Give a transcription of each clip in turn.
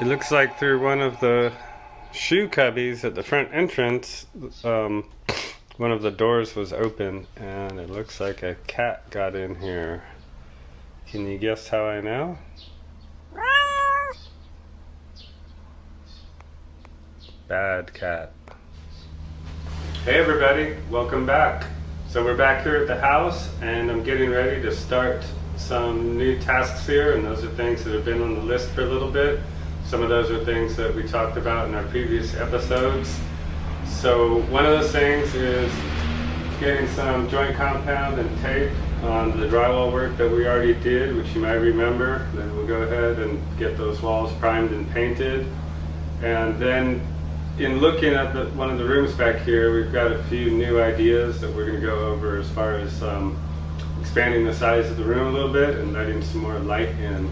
It looks like through one of the shoe cubbies at the front entrance, one of the doors was open, and it looks like a cat got in here. Can you guess how I know? Bad cat. Hey everybody, welcome back. So we're back here at the house, and I'm getting ready to start some new tasks here, and those are things that have been on the list for a little bit. Some of those are things that we talked about in our previous episodes. So one of those things is getting some joint compound and tape on the drywall work that we already did, which you might remember. Then we'll go ahead and get those walls primed and painted. And then in looking at one of the rooms back here, we've got a few new ideas that we're going to go over as far as expanding the size of the room a little bit and letting some more light in.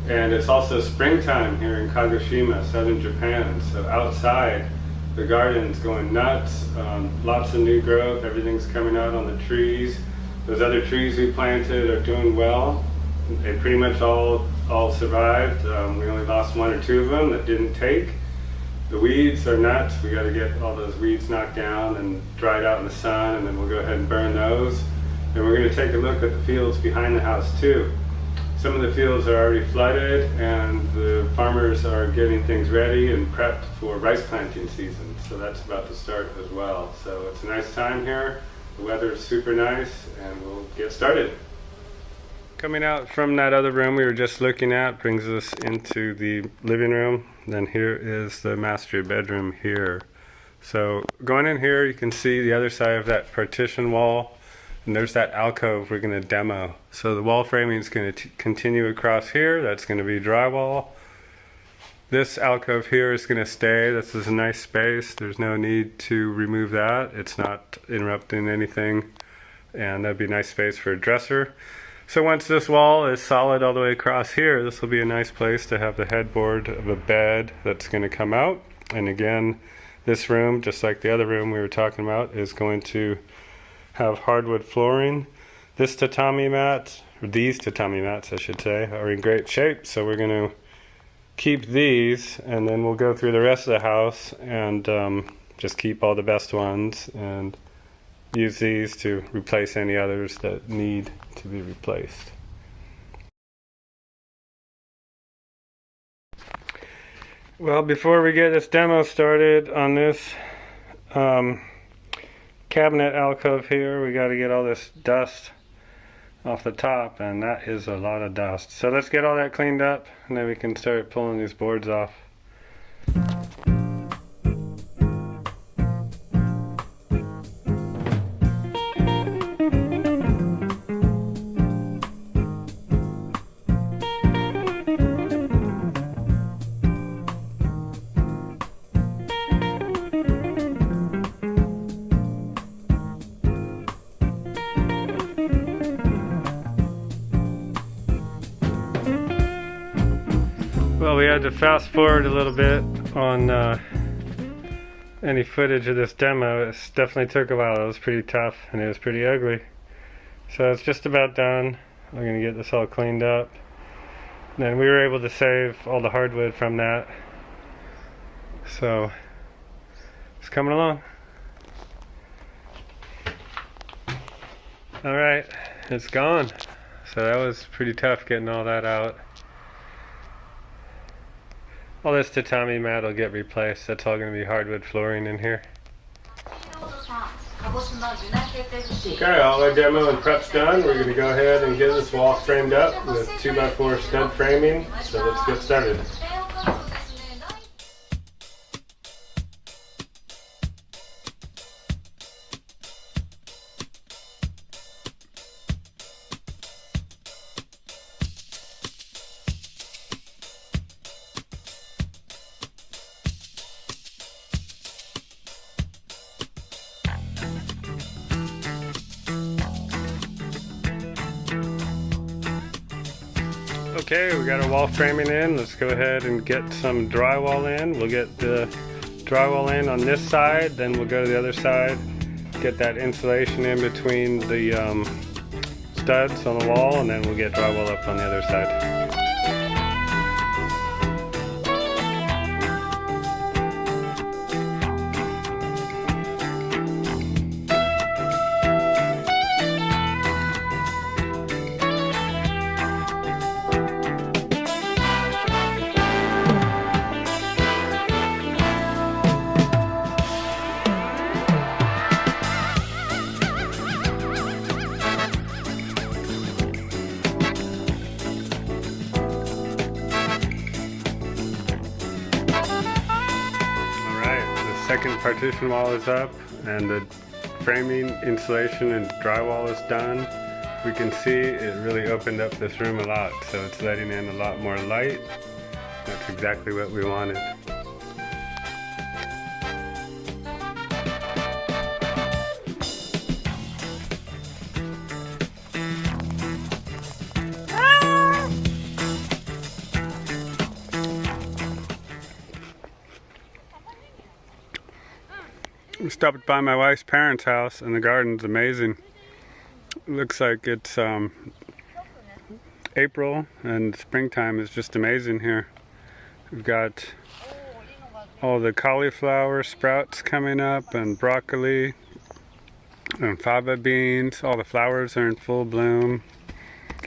And it's also springtime here in Kagoshima, southern Japan. So outside, the garden's going nuts. Lots of new growth. Everything's coming out on the trees. Those other trees we planted are doing well. They pretty much all survived. We only lost one or two of them that didn't take. The weeds are nuts. We got to get all those weeds knocked down and dried out in the sun, and then we'll go ahead and burn those. And we're going to take a look at the fields behind the house too. Some of the fields are already flooded, and the farmers are getting things ready and prepped for rice planting season. So that's about to start as well. So it's a nice time here. The weather is super nice, and we'll get started. Coming out from that other room we were just looking at brings us into the living room. Then here is the master bedroom here. So going in here, you can see the other side of that partition wall. And there's that alcove we're going to demo. So the wall framing is going to continue across here. That's going to be drywall. This alcove here is going to stay. This is a nice space. There's no need to remove that. It's not interrupting anything. And that'd be a nice space for a dresser. So once this wall is solid all the way across here, this will be a nice place to have the headboard of a bed that's going to come out. And again, this room, just like the other room we were talking about, is going to have hardwood flooring. This tatami mat, or these tatami mats I should say, are in great shape, so we're going to keep these, and then we'll go through the rest of the house and just keep all the best ones and use these to replace any others that need to be replaced. Well, before we get this demo started on this, cabinet alcove here. We got to get all this dust off the top, and that is a lot of dust. So let's get all that cleaned up, and then we can start pulling these boards off. Well, we had to fast forward a little bit on any footage of this demo. It definitely took a while. It was pretty tough and it was pretty ugly. So it's just about done. We're going to get this all cleaned up. And then we were able to save all the hardwood from that. So it's coming along. Alright, it's gone. So that was pretty tough getting all that out. All this tatami mat will get replaced. That's all going to be hardwood flooring in here. Okay, all our demo and prep's done. We're going to go ahead and get this wall framed up with 2x4 stud framing. So let's get started. Okay, we got our wall framing in. Let's go ahead and get some drywall in. We'll get the drywall in on this side, then we'll go to the other side, get that insulation in between the studs on the wall, and then we'll get drywall up on the other side. Second partition wall is up and the framing, insulation, and drywall is done. We can see it really opened up this room a lot, so it's letting in a lot more light. That's exactly what we wanted. We stopped by my wife's parents' house and the garden's amazing. It looks like it's April and springtime is just amazing here. We've got all the cauliflower sprouts coming up and broccoli and fava beans. All the flowers are in full bloom.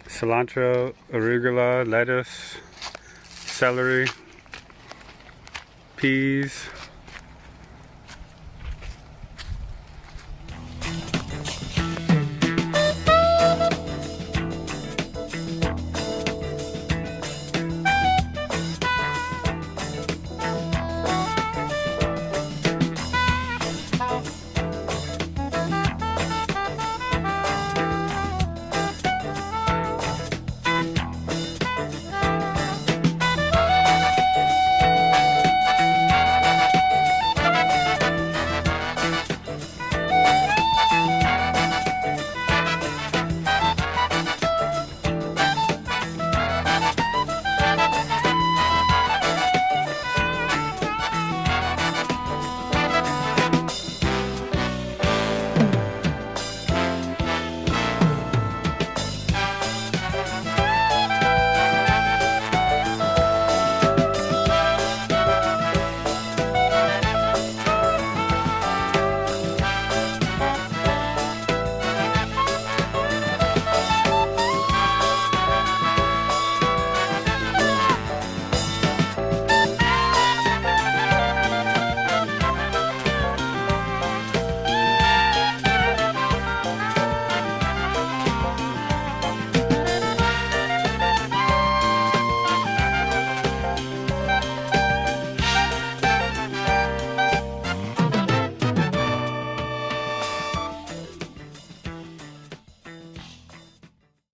Cilantro, arugula, lettuce, celery, peas.